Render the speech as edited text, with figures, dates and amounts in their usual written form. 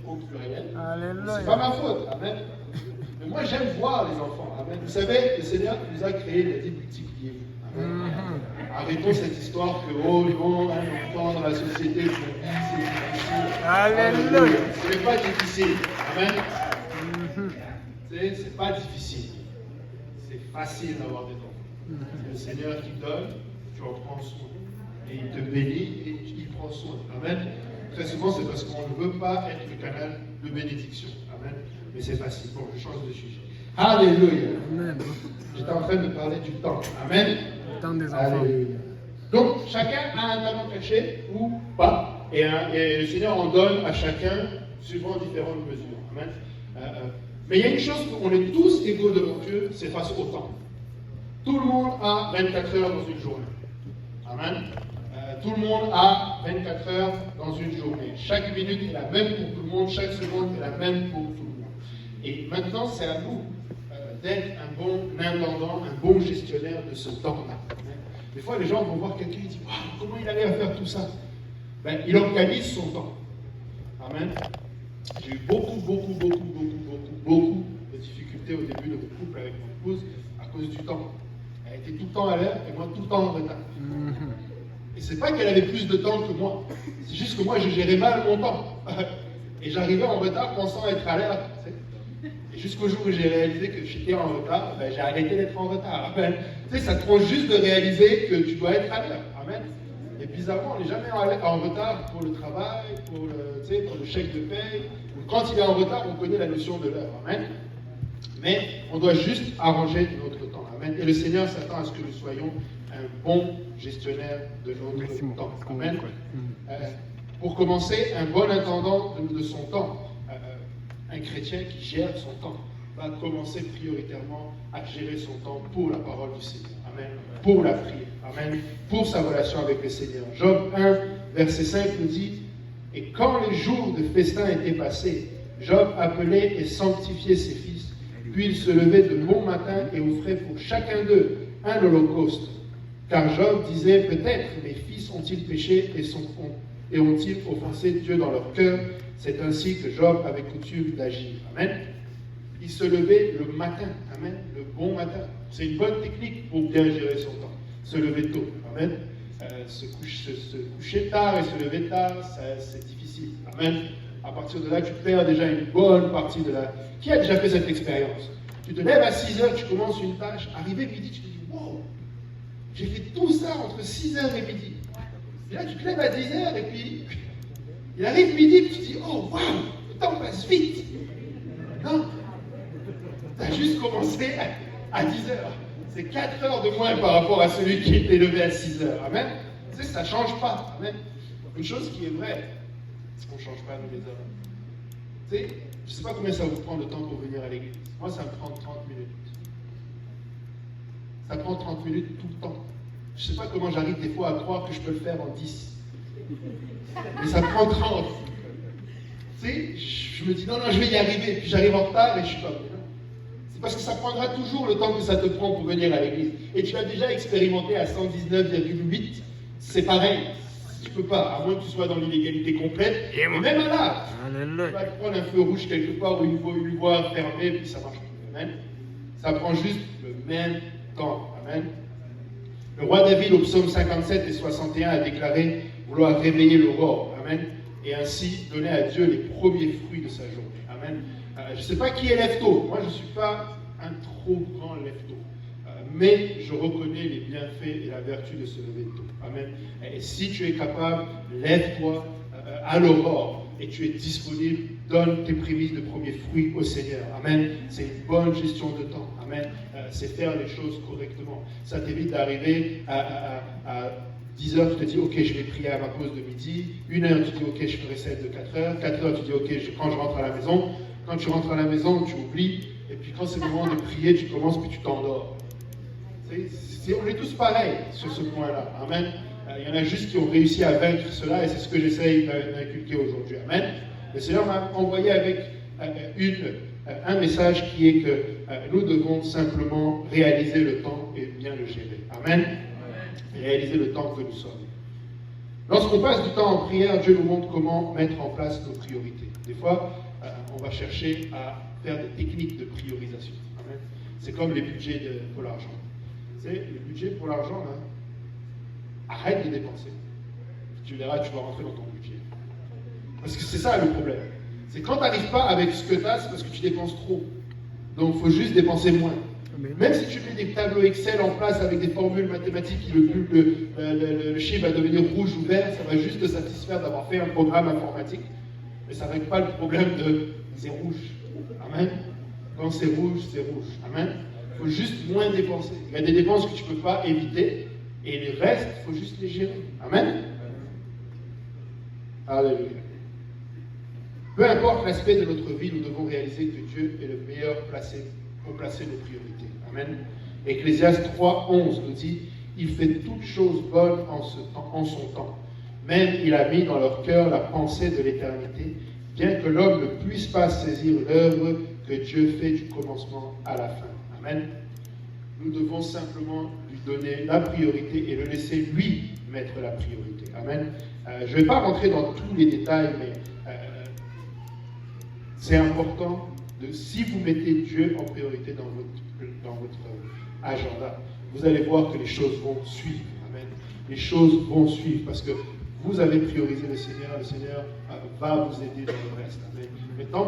au pluriel. Alléluia. C'est pas ma faute. Amen. Mais moi, j'aime voir les enfants. Amen. Vous savez, le Seigneur nous a créé, il a dit multipliez-vous. Amen. Arrêtons cette histoire que, oh non, un enfant dans la société, c'est difficile. Alléluia. Ce n'est pas difficile. Amen. C'est pas difficile. C'est facile d'avoir des enfants. C'est le Seigneur qui donne, tu en prends soin. Et il te bénit et il prend soin. Amen. Très souvent, c'est parce qu'on ne veut pas être le canal de bénédiction. Amen. Mais c'est facile. Bon, je change de sujet. Alléluia. Amen. J'étais en train de parler du temps. Amen. Le temps des enfants. Alléluia. Donc, chacun a un talent caché ou pas. Et le Seigneur en donne à chacun suivant différentes mesures. Amen. Mais il y a une chose qu'on est tous égaux devant Dieu, c'est face au temps. Tout le monde a 24 heures dans une journée. Amen. Tout le monde a 24 heures dans une journée. Chaque minute est la même pour tout le monde, chaque seconde est la même pour tout le monde. Et maintenant, c'est à nous d'être un bon intendant, un bon gestionnaire de ce temps-là. Des fois, les gens vont voir quelqu'un et disent wow, comment il allait à faire tout ça? Ben, il organise son temps. Amen. J'ai eu beaucoup de difficultés au début de mon couple avec mon épouse à cause du temps. Elle était tout le temps à l'heure et moi tout le temps en retard. Et c'est pas qu'elle avait plus de temps que moi, c'est juste que moi je gérais mal mon temps. Et j'arrivais en retard pensant être à l'heure. Et jusqu'au jour où j'ai réalisé que j'étais en retard, ben, j'ai arrêté d'être en retard. Amen. Tu sais, ça te prend juste de réaliser que tu dois être à l'heure. Amen. Et bizarrement, on n'est jamais en retard pour le travail, pour le chèque de paye. Quand il est en retard, on connaît la notion de l'heure. Amen. Mais on doit juste arranger notre temps. Amen. Et le Seigneur s'attend à ce que nous soyons un bon gestionnaire de notre temps. Amen. Pour commencer, un bon intendant de son temps, un chrétien qui gère son temps, va commencer prioritairement à gérer son temps pour la parole du Seigneur. Amen. Pour la prière. Amen. Pour sa relation avec le Seigneur. Job 1, verset 5 nous dit « Et quand les jours de festin étaient passés, Job appelait et sanctifiait ses fils. Puis il se levait de bon matin et offrait pour chacun d'eux un holocauste. Car Job disait, peut-être mes fils ont-ils péché et ont-ils offensé Dieu dans leur cœur. C'est ainsi que Job avait coutume d'agir. » Amen. Il se levait le matin. Amen. Le bon matin. C'est une bonne technique pour bien gérer son temps. Se lever tôt. Amen. Se coucher tard et se lever tard, c'est difficile. Amen. À partir de là, tu perds déjà une bonne partie de la... Qui a déjà fait cette expérience? Tu te lèves à 6 heures, tu commences une tâche, arrivé midi, tu te dis, wow, j'ai fait tout ça entre 6 heures et midi. Et là, tu te lèves à 10 heures et puis, il arrive midi et tu te dis, oh, wow, le temps passe vite. Non, tu as juste commencé à 10 heures. C'est 4 heures de moins par rapport à celui qui était levé à 6 heures. Amen. Tu sais, ça ne change pas. Amen. Une chose qui est vraie, c'est qu'on ne change pas nous les hommes. Tu sais, je ne sais pas combien ça vous prend de temps pour venir à l'église. Moi, ça me prend 30 minutes. Ça prend 30 minutes tout le temps. Je ne sais pas comment j'arrive des fois à croire que je peux le faire en 10. Mais ça prend 30. Tu sais, je me dis non, je vais y arriver. Puis j'arrive en retard et je suis pas bien. C'est parce que ça prendra toujours le temps que ça te prend pour venir à l'église. Et tu as déjà expérimenté à 119,8. C'est pareil. Tu peux pas, à moins que tu sois dans l'illégalité complète. Et même là, tu vas te prendre un feu rouge quelque part ou une voie fermée, puis ça marche plus. Amen. Ça prend juste le même temps. Amen. Le roi David, au psaume 57 et 61, a déclaré vouloir réveiller l'aurore. Amen. Et ainsi donner à Dieu les premiers fruits de sa journée. Amen. Je ne sais pas qui est lève-tôt. Moi, je ne suis pas un trop grand lève-tôt. Mais je reconnais les bienfaits et la vertu de se lever tôt. Amen. Et si tu es capable, lève-toi à l'aurore et tu es disponible, donne tes prémices de premiers fruits au Seigneur. Amen. C'est une bonne gestion de temps. Amen. C'est faire les choses correctement. Ça t'évite d'arriver à 10 heures, tu te dis, ok, je vais prier à ma pause de midi. 1 heure, tu dis, ok, je ferai celle de 4 heures. 4 heures, tu dis, ok, quand je rentre à la maison. Quand tu rentres à la maison, tu oublies. Et puis quand c'est le moment de prier, tu commences, puis tu t'endors. On est tous pareils sur ce point-là. Amen. Il y en a juste qui ont réussi à vaincre cela et c'est ce que j'essaye d'inculquer aujourd'hui. Amen. Le Seigneur m'a envoyé avec un message qui est que nous devons simplement réaliser le temps et bien le gérer. Amen. Réaliser le temps que nous sommes. Lorsqu'on passe du temps en prière, Dieu nous montre comment mettre en place nos priorités. Des fois, on va chercher à faire des techniques de priorisation. Amen. C'est comme les budgets pour l'argent. Tu sais, le budget pour l'argent, là, arrête de dépenser. Tu verras, tu vas rentrer dans ton budget. Parce que c'est ça le problème. C'est quand tu n'arrives pas avec ce que tu as, c'est parce que tu dépenses trop. Donc il faut juste dépenser moins. Même si tu mets des tableaux Excel en place avec des formules mathématiques, le chiffre va devenir rouge ou vert, ça va juste te satisfaire d'avoir fait un programme informatique. Mais ça ne règle pas le problème de c'est rouge. Amen. Quand c'est rouge, c'est rouge. Amen. Il faut juste moins dépenser. Il y a des dépenses que tu ne peux pas éviter, et les restes, il faut juste les gérer. Amen. Alléluia. Peu importe l'aspect de notre vie, nous devons réaliser que Dieu est le meilleur placé pour placer nos priorités. Amen. Ecclésiaste 3:11 nous dit « Il fait toutes choses bonnes en son temps. Même il a mis dans leur cœur la pensée de l'éternité, bien que l'homme ne puisse pas saisir l'œuvre que Dieu fait du commencement à la fin. » Amen. Nous devons simplement lui donner la priorité et le laisser lui mettre la priorité. Amen. Je ne vais pas rentrer dans tous les détails, mais c'est important, si vous mettez Dieu en priorité dans votre agenda, vous allez voir que les choses vont suivre. Amen. Les choses vont suivre parce que vous avez priorisé le Seigneur va vous aider dans le reste. Amen. Mais tant